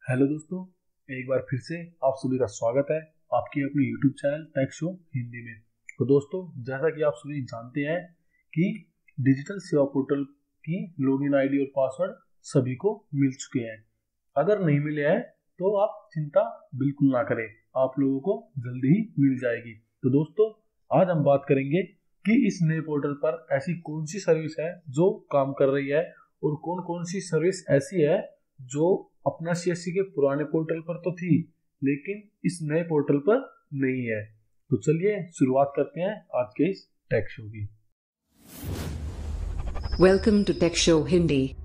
Hello दोस्तों, एक बार फिर से आप सभी का स्वागत है आपके अपने YouTube channel tech show Hindi में। तो दोस्तों, जैसा कि आप सभी जानते हैं कि डिजिटल सेवा पोर्टल की लॉगिन आईडी और पासवर्ड सभी को मिल चुके हैं। अगर नहीं मिले हैं तो आप चिंता बिल्कुल ना करें, आप लोगों को जल्दी ही मिल जाएगी। तो दोस्तों, आज हम बात करेंगे कि इस नए पोर्टल पर ऐसी कौन सी सर्विस है जो काम कर रही है और कौन कौन सी सर्विस ऐसी है जो अपना सीएससी के पुराने पोर्टल पर तो थी लेकिन इस नए पोर्टल पर नहीं है। तो चलिए शुरुआत करते हैं आज के इस टेक शो की। Welcome to tech show Hindi.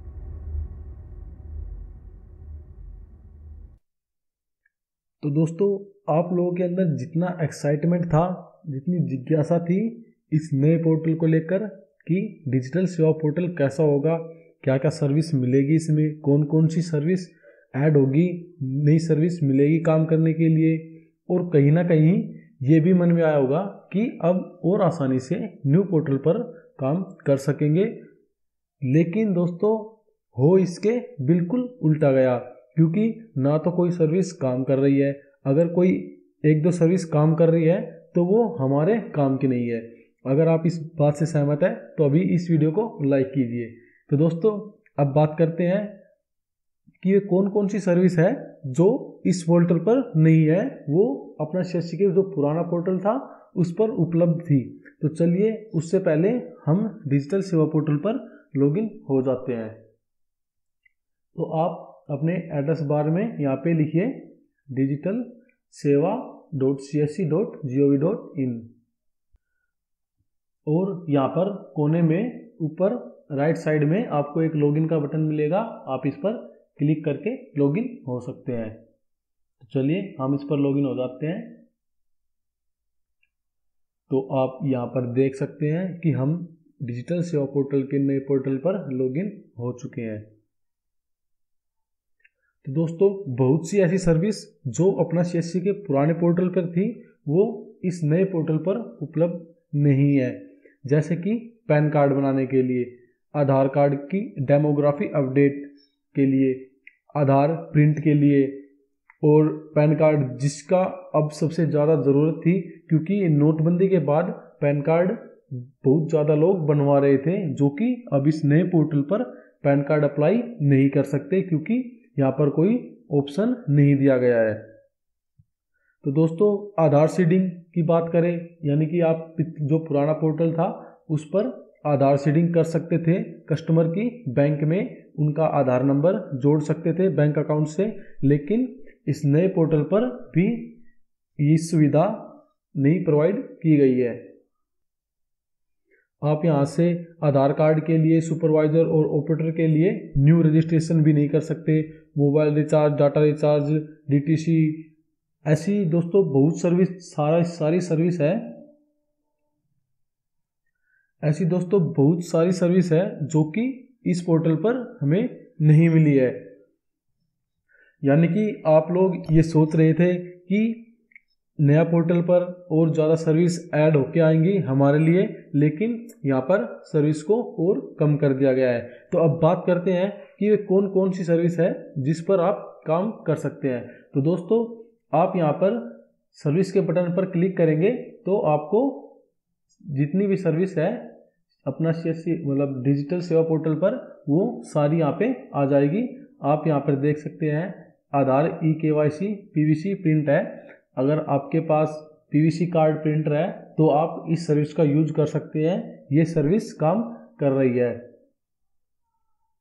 तो दोस्तों, आप लोगों के अंदर जितना एक्साइटमेंट था, जितनी जिज्ञासा थी इस नए पोर्टल को लेकर कि डिजिटल सेवा पोर्टल कैसा होगा, क्या क्या सर्विस मिलेगी, इसमें कौन कौन सी सर्विस ऐड होगी, नई सर्विस मिलेगी काम करने के लिए, और कहीं ना कहीं ये भी मन में आया होगा कि अब और आसानी से न्यू पोर्टल पर काम कर सकेंगे। लेकिन दोस्तों, हो इसके बिल्कुल उल्टा गया, क्योंकि ना तो कोई सर्विस काम कर रही है। अगर कोई एक दो सर्विस काम कर रही है तो वो हमारे काम की नहीं है। अगर आप इस बात से सहमत है तो अभी इस वीडियो को लाइक कीजिए। तो दोस्तों, अब बात करते हैं कि ये कौन कौन सी सर्विस है जो इस पोर्टल पर नहीं है, वो अपना सीएससी के जो पुराना पोर्टल था उस पर उपलब्ध थी। तो चलिए उससे पहले हम डिजिटल सेवा पोर्टल पर लॉगिन हो जाते हैं। तो आप अपने एड्रेस बार में यहाँ पे लिखिए digitalseva.csc.gov.in और यहाँ पर कोने में ऊपर राइट साइड में आपको एक लॉगिन का बटन मिलेगा, आप इस पर क्लिक करके लॉगिन हो सकते हैं। तो चलिए हम इस पर लॉगिन हो जाते हैं। तो आप यहाँ पर देख सकते हैं कि हम डिजिटल सेवा पोर्टल के नए पोर्टल पर लॉगिन हो चुके हैं। तो दोस्तों, बहुत सी ऐसी सर्विस जो अपना सीएससी के पुराने पोर्टल पर थी वो इस नए पोर्टल पर उपलब्ध नहीं है। जैसे कि पैन कार्ड बनाने के लिए, आधार कार्ड की डेमोग्राफी अपडेट के लिए, आधार प्रिंट के लिए, और पैन कार्ड जिसका अब सबसे ज़्यादा ज़रूरत थी, क्योंकि नोटबंदी के बाद पैन कार्ड बहुत ज़्यादा लोग बनवा रहे थे जो कि अब इस नए पोर्टल पर पैन कार्ड अप्लाई नहीं कर सकते, क्योंकि यहाँ पर कोई ऑप्शन नहीं दिया गया है। तो दोस्तों, आधार सीडिंग की बात करें, यानी कि आप जो पुराना पोर्टल था उस पर आधार सीडिंग कर सकते थे कस्टमर की, बैंक में उनका आधार नंबर जोड़ सकते थे बैंक अकाउंट से। लेकिन इस नए पोर्टल पर भी ये सुविधा नहीं प्रोवाइड की गई है। आप यहाँ से आधार कार्ड के लिए, सुपरवाइजर और ऑपरेटर के लिए न्यू रजिस्ट्रेशन भी नहीं कर सकते। Mobile recharge, data recharge, DTC, ऐसी दोस्तों बहुत सर्विस, सारी सर्विस है। ऐसी दोस्तों बहुत सारी सर्विस है जो कि इस पोर्टल पर हमें नहीं मिली है। यानी कि आप लोग ये सोच रहे थे कि नया पोर्टल पर और ज़्यादा सर्विस ऐड होके आएंगी हमारे लिए, लेकिन यहाँ पर सर्विस को और कम कर दिया गया है। तो अब बात करते हैं कि वे कौन कौन सी सर्विस है जिस पर आप काम कर सकते हैं। तो दोस्तों, आप यहाँ पर सर्विस के बटन पर क्लिक करेंगे तो आपको जितनी भी सर्विस है अपना सीएससी मतलब डिजिटल सेवा पोर्टल पर, वो सारी यहाँ पे आ जाएगी। आप यहाँ पर देख सकते हैं आधार ई-केवाईसी पीवीसी प्रिंट है। अगर आपके पास पीवीसी कार्ड प्रिंटर है तो आप इस सर्विस का यूज कर सकते हैं, ये सर्विस काम कर रही है।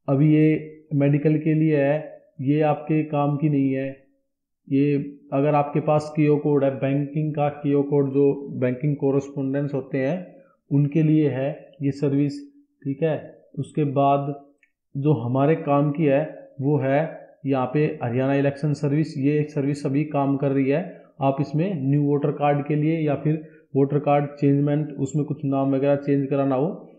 अभी ये मेडिकल के लिए है, ये आपके काम की नहीं है। ये अगर आपके पास कियो कोड है, बैंकिंग का कियो कोड, जो बैंकिंग कोरेस्पोंडेंस होते हैं उनके लिए है ये सर्विस, ठीक है। उसके बाद जो हमारे काम की है वो है यहाँ पे हरियाणा इलेक्शन सर्विस, ये एक सर्विस अभी काम कर रही है। आप इसमें न्यू वोटर कार्ड के लिए या फिर वोटर कार्ड चेंजमेंट, उसमें कुछ नाम वगैरह चेंज कराना हो,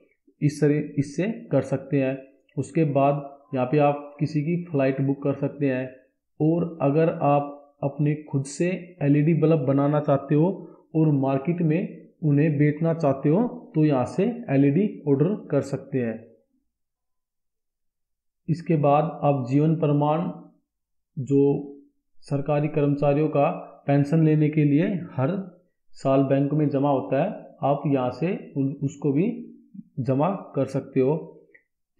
इससे कर सकते हैं। उसके बाद यहाँ पे आप किसी की फ़्लाइट बुक कर सकते हैं। और अगर आप अपने खुद से एलईडी बल्ब बनाना चाहते हो और मार्केट में उन्हें बेचना चाहते हो तो यहाँ से एलईडी ऑर्डर कर सकते हैं। इसके बाद आप जीवन प्रमाण जो सरकारी कर्मचारियों का पेंशन लेने के लिए हर साल बैंक में जमा होता है, आप यहाँ से उसको भी जमा कर सकते हो।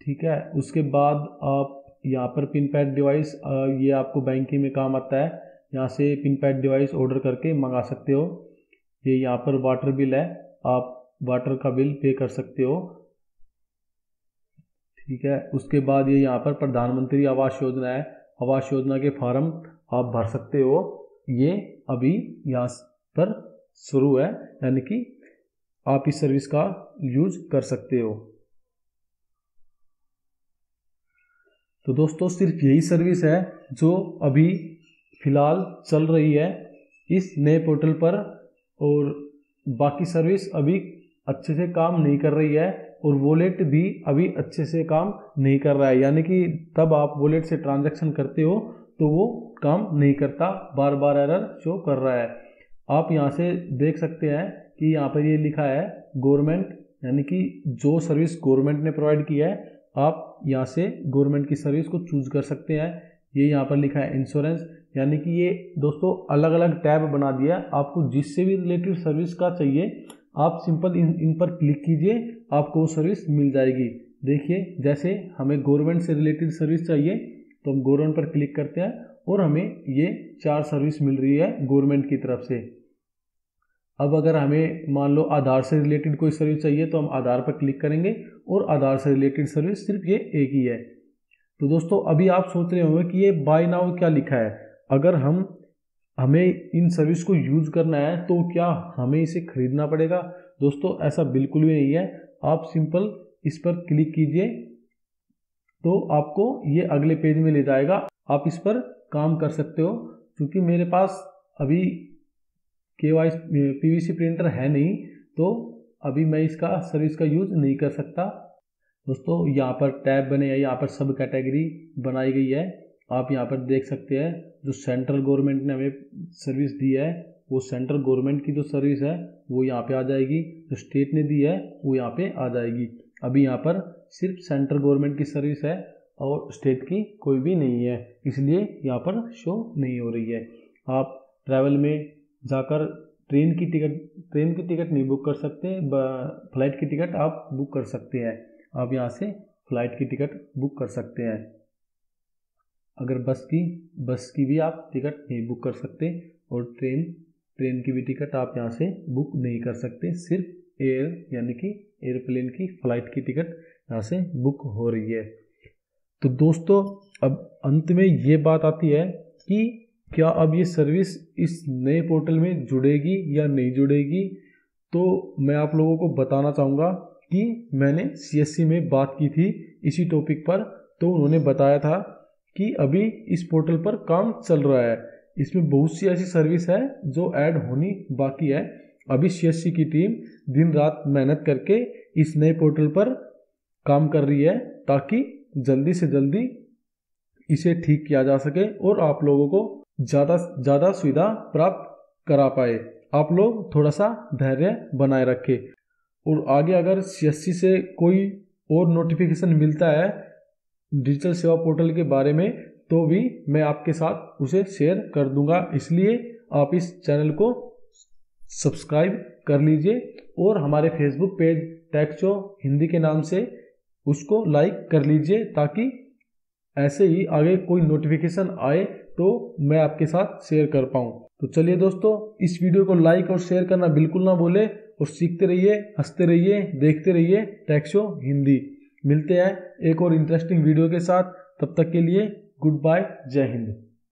ठीक है, उसके बाद आप यहाँ पर पिन पैड डिवाइस, ये आपको बैंकिंग में काम आता है। यहाँ से पिन पैड डिवाइस ऑर्डर करके मंगा सकते हो। ये यहाँ पर वाटर बिल है, आप वाटर का बिल पे कर सकते हो। ठीक है, उसके बाद ये यहाँ पर प्रधानमंत्री आवास योजना है, आवास योजना के फॉर्म आप भर सकते हो। ये अभी यहाँ पर शुरू है, यानी कि आप इस सर्विस का यूज कर सकते हो। तो दोस्तों सिर्फ यही सर्विस है जो अभी फ़िलहाल चल रही है इस नए पोर्टल पर, और बाकी सर्विस अभी अच्छे से काम नहीं कर रही है, और वॉलेट भी अभी अच्छे से काम नहीं कर रहा है। यानी कि तब आप वॉलेट से ट्रांजैक्शन करते हो तो वो काम नहीं करता, बार बार एरर शो कर रहा है। आप यहाँ से देख सकते हैं कि यहाँ पर ये लिखा है गवर्नमेंट, यानी कि जो सर्विस गवर्नमेंट ने प्रोवाइड की है, आप यहाँ से गवर्नमेंट की सर्विस को चूज कर सकते हैं। ये यहाँ पर लिखा है इंश्योरेंस, यानी कि ये दोस्तों अलग अलग टैब बना दिया। आपको जिससे भी रिलेटेड सर्विस का चाहिए, आप सिंपल इन पर क्लिक कीजिए, आपको वो सर्विस मिल जाएगी। देखिए, जैसे हमें गवर्नमेंट से रिलेटेड सर्विस चाहिए तो हम गवर्नमेंट पर क्लिक करते हैं और हमें ये 4 सर्विस मिल रही है गवर्नमेंट की तरफ से। अब अगर हमें मान लो आधार से रिलेटेड कोई सर्विस चाहिए तो हम आधार पर क्लिक करेंगे, और आधार से रिलेटेड सर्विस सिर्फ ये एक ही है। तो दोस्तों अभी आप सोच रहे होंगे कि ये बाय नाउ क्या लिखा है, अगर हमें इन सर्विस को यूज करना है तो क्या हमें इसे खरीदना पड़ेगा? दोस्तों ऐसा बिल्कुल भी नहीं है। आप सिंपल इस पर क्लिक कीजिए तो आपको ये अगले पेज में ले जाएगा, आप इस पर काम कर सकते हो। क्योंकि मेरे पास अभी PVC प्रिंटर है नहीं, तो अभी मैं इसका सर्विस का यूज नहीं कर सकता। दोस्तों यहाँ पर टैब बने हैं, यहाँ पर सब कैटेगरी बनाई गई है। आप यहाँ पर देख सकते हैं जो सेंट्रल गवर्नमेंट ने हमें सर्विस दी है, वो सेंट्रल गवर्नमेंट की जो सर्विस है वो यहाँ पे आ जाएगी, जो स्टेट ने दी है वो यहाँ पे आ जाएगी। अभी यहाँ पर सिर्फ सेंट्रल गवर्नमेंट की सर्विस है और स्टेट की कोई भी नहीं है, इसलिए यहाँ पर शो नहीं हो रही है। आप ट्रैवल में जाकर ट्रेन की टिकट नहीं बुक कर सकते, फ्लाइट की टिकट आप बुक कर सकते हैं। आप यहाँ से फ्लाइट की टिकट बुक कर सकते हैं। अगर बस की भी आप टिकट नहीं बुक कर सकते, और ट्रेन की भी टिकट आप यहाँ से बुक नहीं कर सकते। सिर्फ एयर यानी कि एयरप्लेन की फ्लाइट की टिकट यहाँ से बुक हो रही है। तो दोस्तों अब अंत में ये बात आती है कि क्या अब ये सर्विस इस नए पोर्टल में जुड़ेगी या नहीं जुड़ेगी? तो मैं आप लोगों को बताना चाहूँगा कि मैंने CSC में बात की थी इसी टॉपिक पर, तो उन्होंने बताया था कि अभी इस पोर्टल पर काम चल रहा है। इसमें बहुत सी ऐसी सर्विस है जो ऐड होनी बाकी है। अभी CSC की टीम दिन रात मेहनत करके इस नए पोर्टल पर काम कर रही है, ताकि जल्दी से जल्दी इसे ठीक किया जा सके और आप लोगों को ज़्यादा सुविधा प्राप्त करा पाए। आप लोग थोड़ा सा धैर्य बनाए रखें, और आगे अगर CSC से कोई और नोटिफिकेशन मिलता है डिजिटल सेवा पोर्टल के बारे में, तो भी मैं आपके साथ उसे शेयर कर दूंगा। इसलिए आप इस चैनल को सब्सक्राइब कर लीजिए, और हमारे Facebook page tech show Hindi के नाम से उसको लाइक कर लीजिए, ताकि ऐसे ही आगे कोई नोटिफिकेशन आए तो मैं आपके साथ शेयर कर पाऊँ। तो चलिए दोस्तों, इस वीडियो को लाइक और शेयर करना बिल्कुल ना भूले, और सीखते रहिए, हंसते रहिए, देखते रहिए टेक शो हिंदी। मिलते हैं एक और इंटरेस्टिंग वीडियो के साथ, तब तक के लिए गुड बाय, जय हिंद।